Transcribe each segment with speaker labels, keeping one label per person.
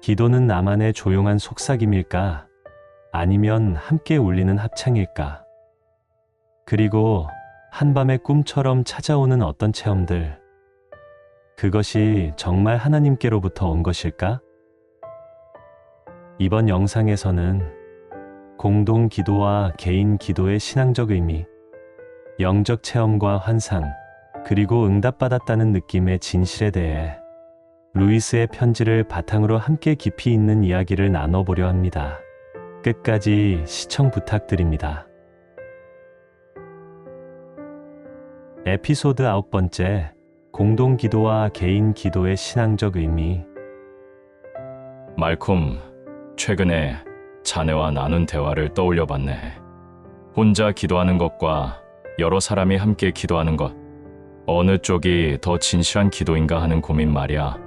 Speaker 1: 기도는 나만의 조용한 속삭임일까? 아니면 함께 울리는 합창일까? 그리고 한밤의 꿈처럼 찾아오는 어떤 체험들, 그것이 정말 하나님께로부터 온 것일까? 이번 영상에서는 공동 기도와 개인 기도의 신앙적 의미, 영적 체험과 환상, 그리고 응답받았다는 느낌의 진실에 대해 루이스의 편지를 바탕으로 함께 깊이 있는 이야기를 나눠보려 합니다. 끝까지 시청 부탁드립니다. 에피소드 9번째, 공동 기도와 개인 기도의 신앙적 의미.
Speaker 2: 말콤, 최근에 자네와 나눈 대화를 떠올려 봤네. 혼자 기도하는 것과 여러 사람이 함께 기도하는 것, 어느 쪽이 더 진실한 기도인가 하는 고민 말이야.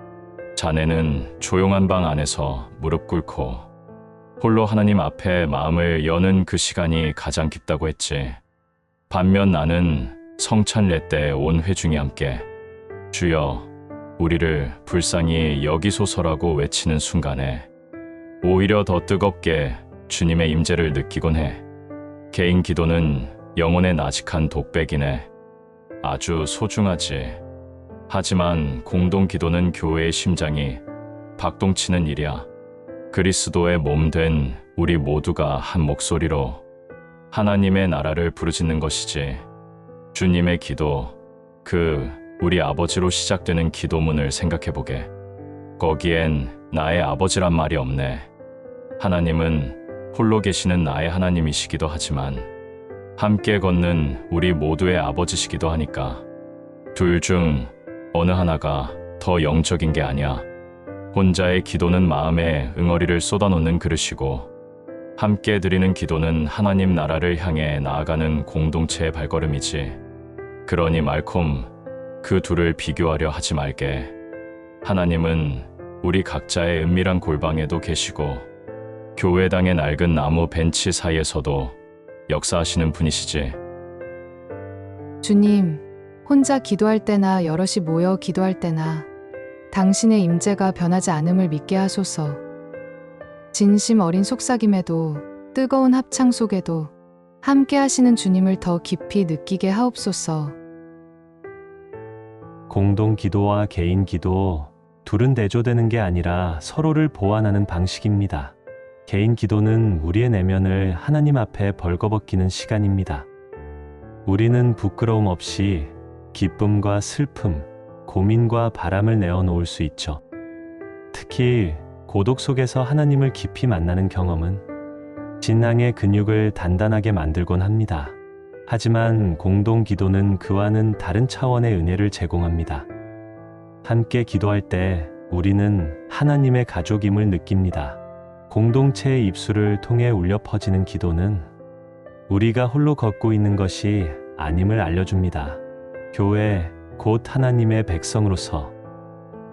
Speaker 2: 자네는 조용한 방 안에서 무릎 꿇고 홀로 하나님 앞에 마음을 여는 그 시간이 가장 깊다고 했지. 반면 나는 성찬례 때 온 회중이 함께 주여 우리를 불쌍히 여기소서라고 외치는 순간에 오히려 더 뜨겁게 주님의 임재를 느끼곤 해. 개인 기도는 영혼의 나직한 독백이네. 아주 소중하지. 하지만 공동 기도는 교회의 심장이 박동치는 일이야. 그리스도의 몸 된 우리 모두가 한 목소리로 하나님의 나라를 부르짖는 것이지. 주님의 기도, 그 우리 아버지로 시작되는 기도문을 생각해보게. 거기엔 나의 아버지란 말이 없네. 하나님은 홀로 계시는 나의 하나님이시기도 하지만 함께 걷는 우리 모두의 아버지시기도 하니까 둘 중 어느 하나가 더 영적인 게 아니야. 혼자의 기도는 마음에 응어리를 쏟아놓는 그릇이고 함께 드리는 기도는 하나님 나라를 향해 나아가는 공동체의 발걸음이지. 그러니 말콤, 그 둘을 비교하려 하지 말게. 하나님은 우리 각자의 은밀한 골방에도 계시고 교회당의 낡은 나무 벤치 사이에서도 역사하시는 분이시지.
Speaker 3: 주님, 혼자 기도할 때나 여럿이 모여 기도할 때나 당신의 임재가 변하지 않음을 믿게 하소서. 진심 어린 속삭임에도 뜨거운 합창 속에도 함께 하시는 주님을 더 깊이 느끼게 하옵소서.
Speaker 1: 공동 기도와 개인 기도, 둘은 대조되는 게 아니라 서로를 보완하는 방식입니다. 개인 기도는 우리의 내면을 하나님 앞에 벌거벗기는 시간입니다. 우리는 부끄러움 없이 기쁨과 슬픔, 고민과 바람을 내어놓을 수 있죠. 특히 고독 속에서 하나님을 깊이 만나는 경험은 신앙의 근육을 단단하게 만들곤 합니다. 하지만 공동 기도는 그와는 다른 차원의 은혜를 제공합니다. 함께 기도할 때 우리는 하나님의 가족임을 느낍니다. 공동체의 입술을 통해 울려 퍼지는 기도는 우리가 홀로 걷고 있는 것이 아님을 알려줍니다. 교회, 곧 하나님의 백성으로서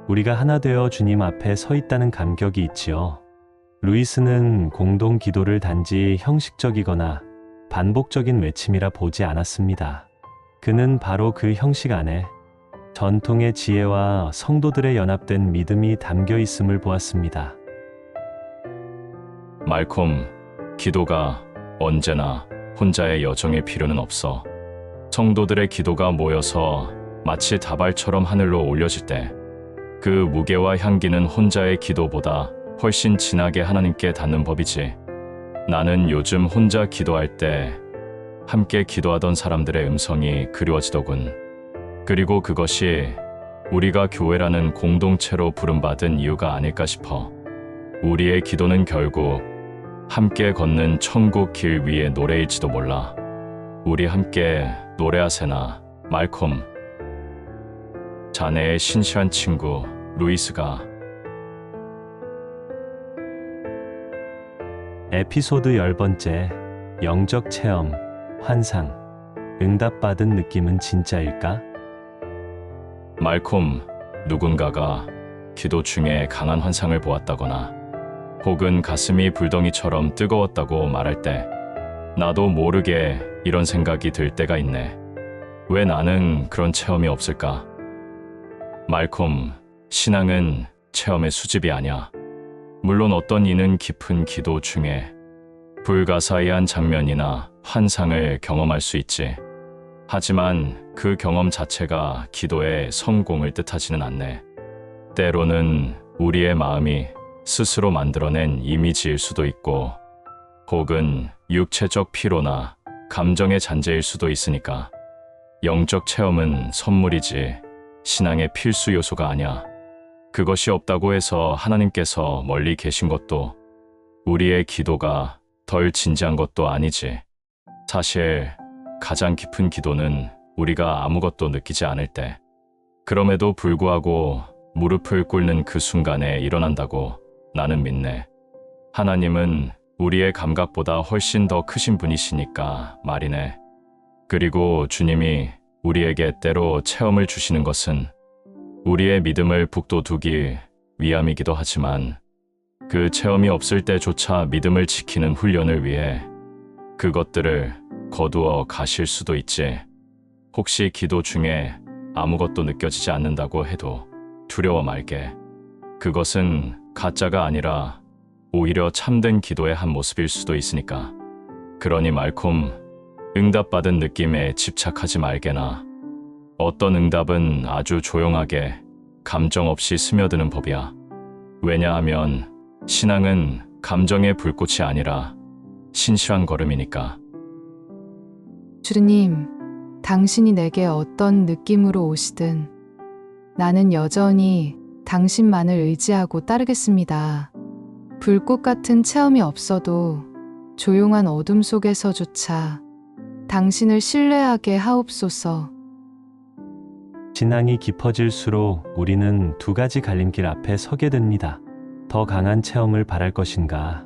Speaker 1: 우리가 하나 되어 주님 앞에 서 있다는 감격이 있지요. 루이스는 공동 기도를 단지 형식적이거나 반복적인 외침이라 보지 않았습니다. 그는 바로 그 형식 안에 전통의 지혜와 성도들의 연합된 믿음이 담겨 있음을 보았습니다.
Speaker 2: 말콤, 기도가 언제나 혼자의 여정일 필요는 없어. 성도들의 기도가 모여서 마치 다발처럼 하늘로 올려질 때 그 무게와 향기는 혼자의 기도보다 훨씬 진하게 하나님께 닿는 법이지. 나는 요즘 혼자 기도할 때 함께 기도하던 사람들의 음성이 그리워지더군. 그리고 그것이 우리가 교회라는 공동체로 부름받은 이유가 아닐까 싶어. 우리의 기도는 결국 함께 걷는 천국 길 위의 노래일지도 몰라. 우리 함께 노래하세나, 말콤. 자네의 신실한 친구 루이스가.
Speaker 1: 에피소드 10번째, 영적 체험, 환상, 응답받은 느낌은 진짜일까?
Speaker 2: 말콤, 누군가가 기도 중에 강한 환상을 보았다거나 혹은 가슴이 불덩이처럼 뜨거웠다고 말할 때 나도 모르게 이런 생각이 들 때가 있네. 왜 나는 그런 체험이 없을까? 말콤, 신앙은 체험의 수집이 아니야. 물론 어떤 이는 깊은 기도 중에 불가사의한 장면이나 환상을 경험할 수 있지. 하지만 그 경험 자체가 기도의 성공을 뜻하지는 않네. 때로는 우리의 마음이 스스로 만들어낸 이미지일 수도 있고, 혹은 육체적 피로나 감정의 잔재일 수도 있으니까. 영적 체험은 선물이지 신앙의 필수 요소가 아니야. 그것이 없다고 해서 하나님께서 멀리 계신 것도, 우리의 기도가 덜 진지한 것도 아니지. 사실 가장 깊은 기도는 우리가 아무것도 느끼지 않을 때, 그럼에도 불구하고 무릎을 꿇는 그 순간에 일어난다고 나는 믿네. 하나님은 우리의 감각보다 훨씬 더 크신 분이시니까 말이네. 그리고 주님이 우리에게 때로 체험을 주시는 것은 우리의 믿음을 북돋우기 위함이기도 하지만, 그 체험이 없을 때조차 믿음을 지키는 훈련을 위해 그것들을 거두어 가실 수도 있지. 혹시 기도 중에 아무것도 느껴지지 않는다고 해도 두려워 말게. 그것은 가짜가 아니라 오히려 참된 기도의 한 모습일 수도 있으니까. 그러니 말콤, 응답받은 느낌에 집착하지 말게나. 어떤 응답은 아주 조용하게 감정 없이 스며드는 법이야. 왜냐하면 신앙은 감정의 불꽃이 아니라 신실한 걸음이니까.
Speaker 3: 주님, 당신이 내게 어떤 느낌으로 오시든 나는 여전히 당신만을 의지하고 따르겠습니다. 불꽃 같은 체험이 없어도 조용한 어둠 속에서조차 당신을 신뢰하게 하옵소서.
Speaker 1: 신앙이 깊어질수록 우리는 두 가지 갈림길 앞에 서게 됩니다. 더 강한 체험을 바랄 것인가?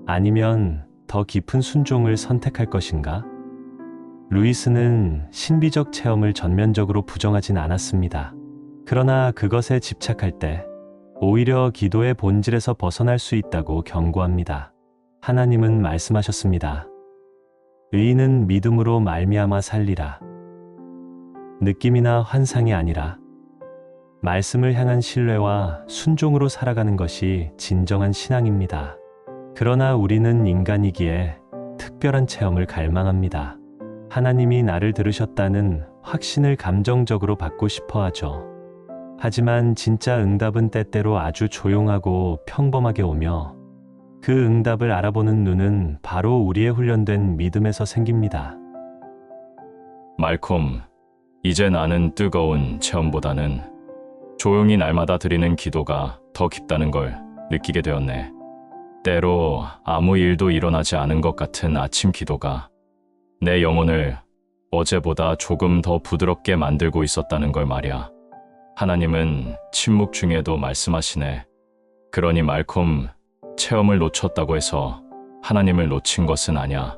Speaker 1: 아니면 더 깊은 순종을 선택할 것인가? 루이스는 신비적 체험을 전면적으로 부정하진 않았습니다. 그러나 그것에 집착할 때 오히려 기도의 본질에서 벗어날 수 있다고 경고합니다. 하나님은 말씀하셨습니다. 의인은 믿음으로 말미암아 살리라. 느낌이나 환상이 아니라 말씀을 향한 신뢰와 순종으로 살아가는 것이 진정한 신앙입니다. 그러나 우리는 인간이기에 특별한 체험을 갈망합니다. 하나님이 나를 들으셨다는 확신을 감정적으로 받고 싶어 하죠. 하지만 진짜 응답은 때때로 아주 조용하고 평범하게 오며, 그 응답을 알아보는 눈은 바로 우리의 훈련된 믿음에서 생깁니다.
Speaker 2: 말콤, 이제 나는 뜨거운 체험보다는 조용히 날마다 드리는 기도가 더 깊다는 걸 느끼게 되었네. 때로 아무 일도 일어나지 않은 것 같은 아침 기도가 내 영혼을 어제보다 조금 더 부드럽게 만들고 있었다는 걸 말이야. 하나님은 침묵 중에도 말씀하시네. 그러니 말콤, 체험을 놓쳤다고 해서 하나님을 놓친 것은 아니야.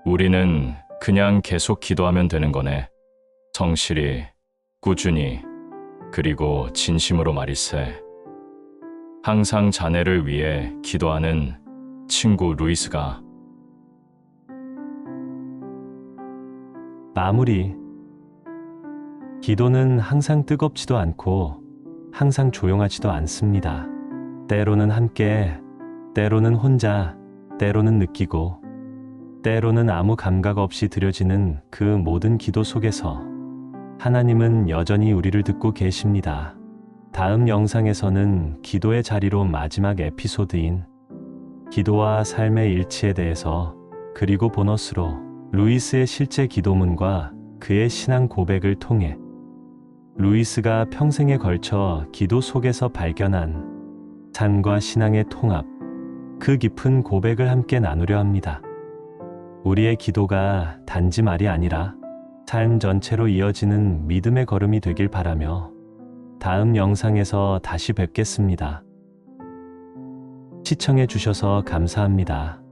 Speaker 2: 우리는 그냥 계속 기도하면 되는 거네. 성실히, 꾸준히, 그리고 진심으로 말일세. 항상 자네를 위해 기도하는 친구 루이스가.
Speaker 1: 마무리. 기도는 항상 뜨겁지도 않고 항상 조용하지도 않습니다. 때로는 함께, 때로는 혼자, 때로는 느끼고, 때로는 아무 감각 없이 드려지는 그 모든 기도 속에서 하나님은 여전히 우리를 듣고 계십니다. 다음 영상에서는 기도의 자리로 마지막 에피소드인 기도와 삶의 일치에 대해서, 그리고 보너스로 루이스의 실제 기도문과 그의 신앙 고백을 통해 루이스가 평생에 걸쳐 기도 속에서 발견한 삶과 신앙의 통합, 그 깊은 고백을 함께 나누려 합니다. 우리의 기도가 단지 말이 아니라 삶 전체로 이어지는 믿음의 걸음이 되길 바라며 다음 영상에서 다시 뵙겠습니다. 시청해 주셔서 감사합니다.